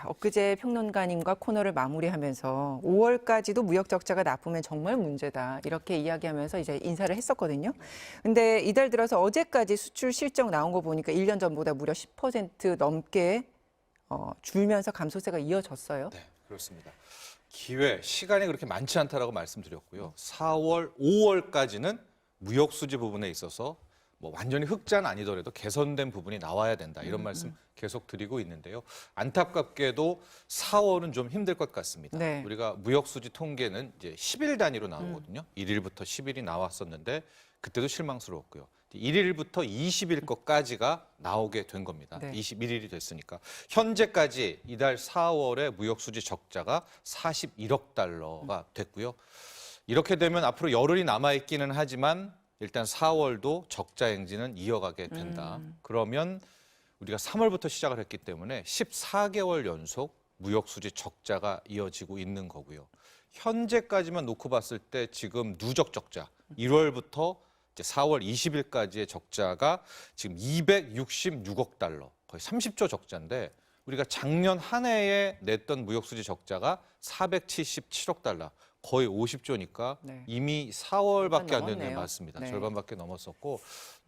엊그제 평론가님과 코너를 마무리하면서 5월까지도 무역 적자가 나쁘면 정말 문제다. 이렇게 이야기하면서 이제 인사를 했었거든요. 근데 이달 들어서 어제까지 수출 실적 나온 거 보니까 1년 전보다 무려 10% 넘게 줄면서 감소세가 이어졌어요. 네, 그렇습니다. 시간이 그렇게 많지 않다라고 말씀드렸고요. 4월, 5월까지는 무역 수지 부분에 있어서 뭐 완전히 흑자는 아니더라도 개선된 부분이 나와야 된다. 이런 말씀 계속 드리고 있는데요. 안타깝게도 4월은 좀 힘들 것 같습니다. 네. 우리가 무역 수지 통계는 이제 10일 단위로 나오거든요. 1일부터 10일이 나왔었는데 그때도 실망스러웠고요. 1일부터 20일 것까지가 나오게 된 겁니다. 네. 21일이 됐으니까. 현재까지 이달 4월에 무역 수지 적자가 41억 달러가 됐고요. 이렇게 되면 앞으로 열흘이 남아있기는 하지만 일단 4월도 적자 행진은 이어가게 된다. 그러면 우리가 3월부터 시작을 했기 때문에 14개월 연속 무역 수지 적자가 이어지고 있는 거고요. 현재까지만 놓고 봤을 때 지금 누적 적자 1월부터 이제 4월 20일까지의 적자가 지금 266억 달러, 거의 30조 적자인데 우리가 작년 한 해에 냈던 무역 수지 적자가 477억 달러. 거의 50조니까 네. 이미 4월밖에 안 됐네요. 넘었네요. 맞습니다. 네. 절반밖에 넘었었고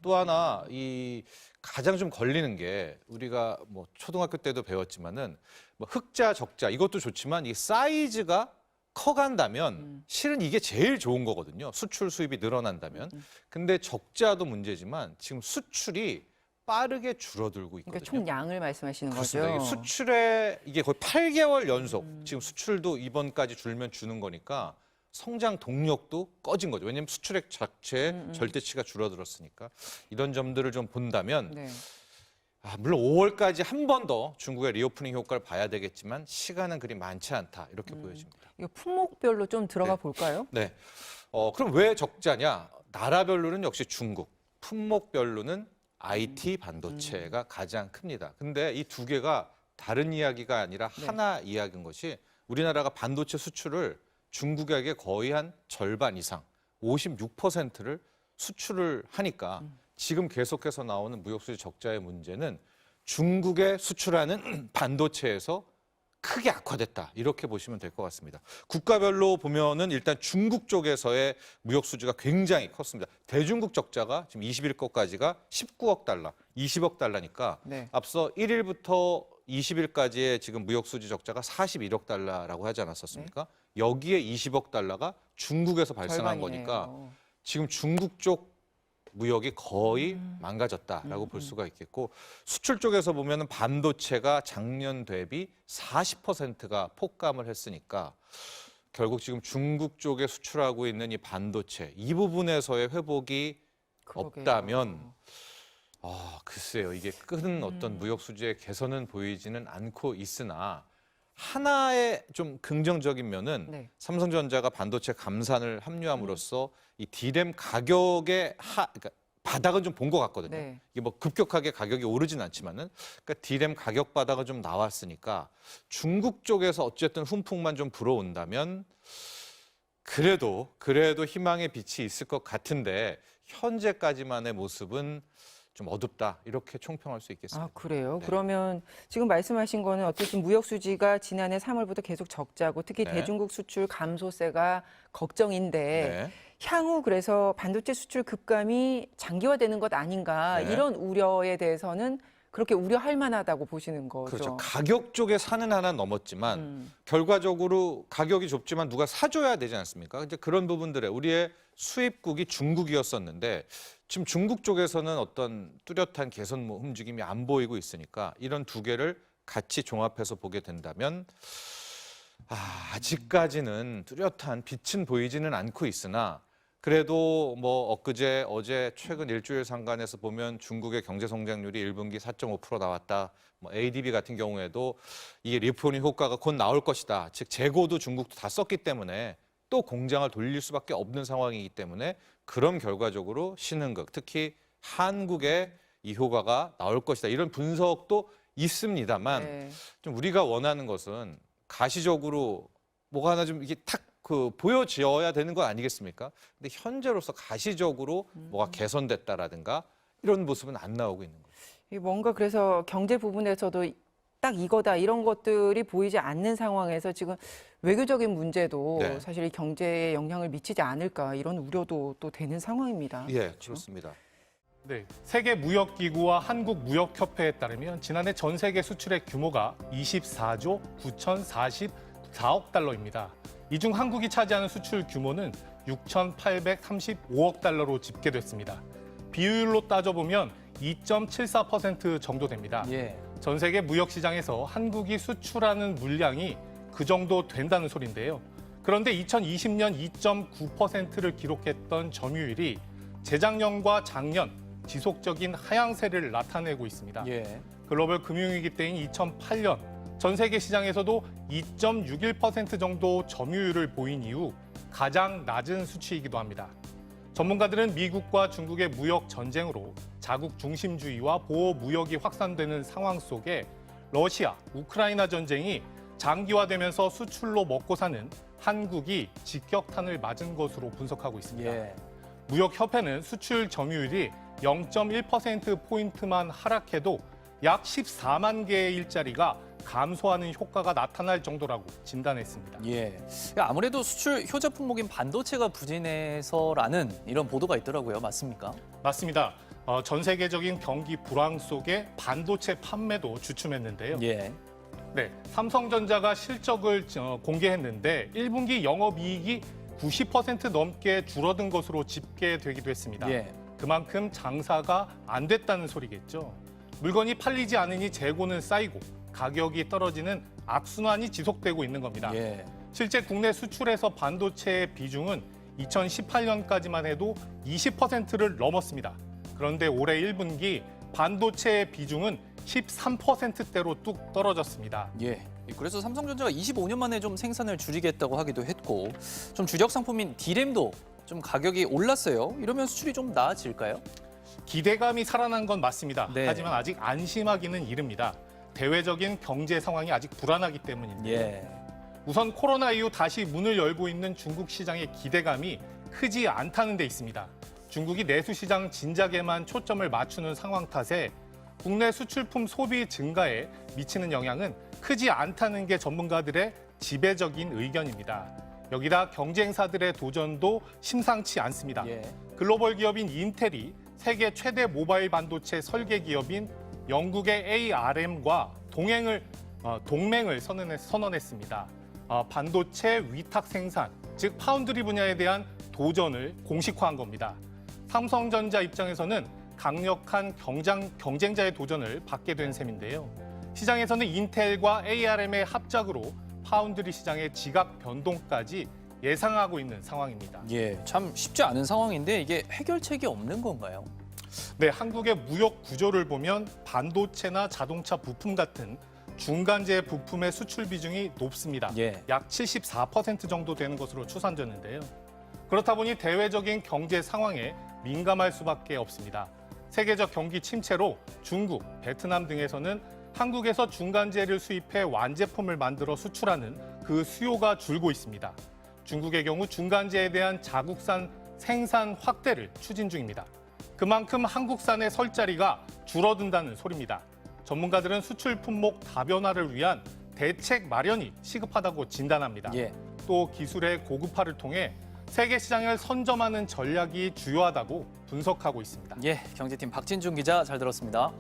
또 하나 이 가장 좀 걸리는 게 우리가 뭐 초등학교 때도 배웠지만은 뭐 흑자 적자 이것도 좋지만 이 사이즈가 커간다면 실은 이게 제일 좋은 거거든요. 수출 수입이 늘어난다면. 근데 적자도 문제지만 지금 수출이 빠르게 줄어들고 있거든요. 그러니까 총량을 말씀하시는 그렇습니다. 거죠. 이게 수출에 이게 거의 8개월 연속 지금 수출도 이번까지 줄면 주는 거니까 성장 동력도 꺼진 거죠. 왜냐하면 수출액 자체의 절대치가 줄어들었으니까 이런 점들을 좀 본다면 네. 물론 5월까지 한 번 더 중국의 리오프닝 효과를 봐야 되겠지만 시간은 그리 많지 않다 이렇게 보여집니다. 이거 품목별로 좀 들어가 볼까요? 네. 그럼 왜 적자냐? 나라별로는 역시 중국, 품목별로는 IT 반도체가 가장 큽니다. 근데 이 두 개가 다른 이야기가 아니라 하나 이야기인 것이 우리나라가 반도체 수출을 중국에게 거의 한 절반 이상, 56%를 수출을 하니까 지금 계속해서 나오는 무역수지 적자의 문제는 중국에 수출하는 반도체에서 크게 악화됐다. 이렇게 보시면 될 것 같습니다. 국가별로 보면은 일단 중국 쪽에서의 무역 수지가 굉장히 컸습니다. 대중국 적자가 지금 20일 것까지가 19억 달러, 20억 달러니까 네. 앞서 1일부터 20일까지의 지금 무역 수지 적자가 41억 달러라고 하지 않았었습니까? 여기에 20억 달러가 중국에서 발생한 절반이네요. 거니까 지금 중국 쪽 무역이 거의 망가졌다라고 볼 수가 있겠고 수출 쪽에서 보면 반도체가 작년 대비 40%가 폭감을 했으니까 결국 지금 중국 쪽에 수출하고 있는 이 반도체 이 부분에서의 회복이 그러게요. 없다면 글쎄요 이게 큰 어떤 무역 수지의 개선은 보이지는 않고 있으나 하나의 좀 긍정적인 면은 네. 삼성전자가 반도체 감산을 합류함으로써 이 D램 가격의 그러니까 바닥은 좀 본 것 같거든요. 네. 이게 뭐 급격하게 가격이 오르진 않지만은 그러니까 D램 가격 바닥은 좀 나왔으니까 중국 쪽에서 어쨌든 훈풍만 좀 불어온다면 그래도 희망의 빛이 있을 것 같은데 현재까지만의 모습은 좀 어둡다 이렇게 총평할 수 있겠습니다. 아, 그래요? 네. 그러면 지금 말씀하신 거는 어쨌든 무역 수지가 지난해 3월부터 계속 적자고 특히 네. 대중국 수출 감소세가 걱정인데 네. 향후 그래서 반도체 수출 급감이 장기화되는 것 아닌가 네. 이런 우려에 대해서는 그렇게 우려할 만하다고 보시는 거죠. 그렇죠. 가격 쪽에 사는 하나 넘었지만 결과적으로 가격이 좁지만 누가 사줘야 되지 않습니까? 이제 그런 부분들에 우리의 수입국이 중국이었었는데 지금 중국 쪽에서는 어떤 뚜렷한 개선 움직임이 안 보이고 있으니까 이런 두 개를 같이 종합해서 보게 된다면 아직까지는 뚜렷한 빛은 보이지는 않고 있으나 그래도 뭐 엊그제 어제 최근 일주일 상간에서 보면 중국의 경제 성장률이 1분기 4.5% 나왔다. 뭐 ADB 같은 경우에도 이게 리오프닝 효과가 곧 나올 것이다. 즉 재고도 중국도 다 썼기 때문에 또 공장을 돌릴 수밖에 없는 상황이기 때문에 그런 결과적으로 신흥국 특히 한국의 이 효과가 나올 것이다. 이런 분석도 있습니다만 네. 좀 우리가 원하는 것은 가시적으로 뭐가 하나 좀 이게 탁 보여지어야 되는 거 아니겠습니까? 근데 현재로서 가시적으로 뭐가 개선됐다라든가 이런 모습은 안 나오고 있는 거죠. 뭔가 그래서 경제 부분에서도 딱 이거다 이런 것들이 보이지 않는 상황에서 지금 외교적인 문제도 네. 사실 이 경제에 영향을 미치지 않을까 이런 우려도 또 되는 상황입니다. 예, 그렇습니다. 네, 세계무역기구와 한국무역협회에 따르면 지난해 전 세계 수출의 규모가 24조 9,044억 달러입니다. 이 중 한국이 차지하는 수출 규모는 6,835억 달러로 집계됐습니다. 비율로 따져보면 2.74% 정도 됩니다. 예. 전 세계 무역시장에서 한국이 수출하는 물량이 그 정도 된다는 소리인데요. 그런데 2020년 2.9%를 기록했던 점유율이 재작년과 작년 지속적인 하향세를 나타내고 있습니다. 예. 글로벌 금융위기 때인 2008년 전 세계 시장에서도 2.61% 정도 점유율을 보인 이후 가장 낮은 수치이기도 합니다. 전문가들은 미국과 중국의 무역 전쟁으로 자국 중심주의와 보호 무역이 확산되는 상황 속에 러시아, 우크라이나 전쟁이 장기화되면서 수출로 먹고 사는 한국이 직격탄을 맞은 것으로 분석하고 있습니다. 예. 무역협회는 수출 점유율이 0.1%포인트만 하락해도 약 14만 개의 일자리가 감소하는 효과가 나타날 정도라고 진단했습니다. 예. 아무래도 수출 효자 품목인 반도체가 부진해서라는 이런 보도가 있더라고요. 맞습니까? 맞습니다. 전 세계적인 경기 불황 속에 반도체 판매도 주춤했는데요. 예. 네, 삼성전자가 실적을 공개했는데 1분기 영업이익이 90% 넘게 줄어든 것으로 집계되기도 했습니다. 예. 그만큼 장사가 안 됐다는 소리겠죠. 물건이 팔리지 않으니 재고는 쌓이고 가격이 떨어지는 악순환이 지속되고 있는 겁니다. 예. 실제 국내 수출에서 반도체의 비중은 2018년까지만 해도 20%를 넘었습니다. 그런데 올해 1분기 반도체의 비중은 13%대로 뚝 떨어졌습니다. 예. 그래서 삼성전자가 25년 만에 좀 생산을 줄이겠다고 하기도 했고 좀 주력 상품인 D램도 좀 가격이 올랐어요. 이러면 수출이 좀 나아질까요? 기대감이 살아난 건 맞습니다. 네. 하지만 아직 안심하기는 이릅니다. 대외적인 경제 상황이 아직 불안하기 때문인데요. 예. 우선 코로나 이후 다시 문을 열고 있는 중국 시장의 기대감이 크지 않다는 데 있습니다. 중국이 내수 시장 진작에만 초점을 맞추는 상황 탓에 국내 수출품 소비 증가에 미치는 영향은 크지 않다는 게 전문가들의 지배적인 의견입니다. 여기다 경쟁사들의 도전도 심상치 않습니다. 예. 글로벌 기업인 인텔이 세계 최대 모바일 반도체 설계 기업인 영국의 ARM과 동맹을 선언했습니다. 반도체 위탁 생산, 즉 파운드리 분야에 대한 도전을 공식화한 겁니다. 삼성전자 입장에서는 강력한 경쟁자의 도전을 받게 된 셈인데요. 시장에서는 인텔과 ARM의 합작으로 파운드리 시장의 지각 변동까지 예상하고 있는 상황입니다. 예. 참 쉽지 않은 상황인데 이게 해결책이 없는 건가요? 네, 한국의 무역 구조를 보면 반도체나 자동차 부품 같은 중간재 부품의 수출 비중이 높습니다. 예. 약 74% 정도 되는 것으로 추산되는데요. 그렇다 보니 대외적인 경제 상황에 민감할 수밖에 없습니다. 세계적 경기 침체로 중국, 베트남 등에서는 한국에서 중간재를 수입해 완제품을 만들어 수출하는 그 수요가 줄고 있습니다. 중국의 경우 중간재에 대한 자국산 생산 확대를 추진 중입니다. 그만큼 한국산의 설 자리가 줄어든다는 소리입니다. 전문가들은 수출 품목 다변화를 위한 대책 마련이 시급하다고 진단합니다. 예. 또 기술의 고급화를 통해 세계 시장을 선점하는 전략이 주요하다고 분석하고 있습니다. 예. 경제팀 박진중 기자 잘 들었습니다.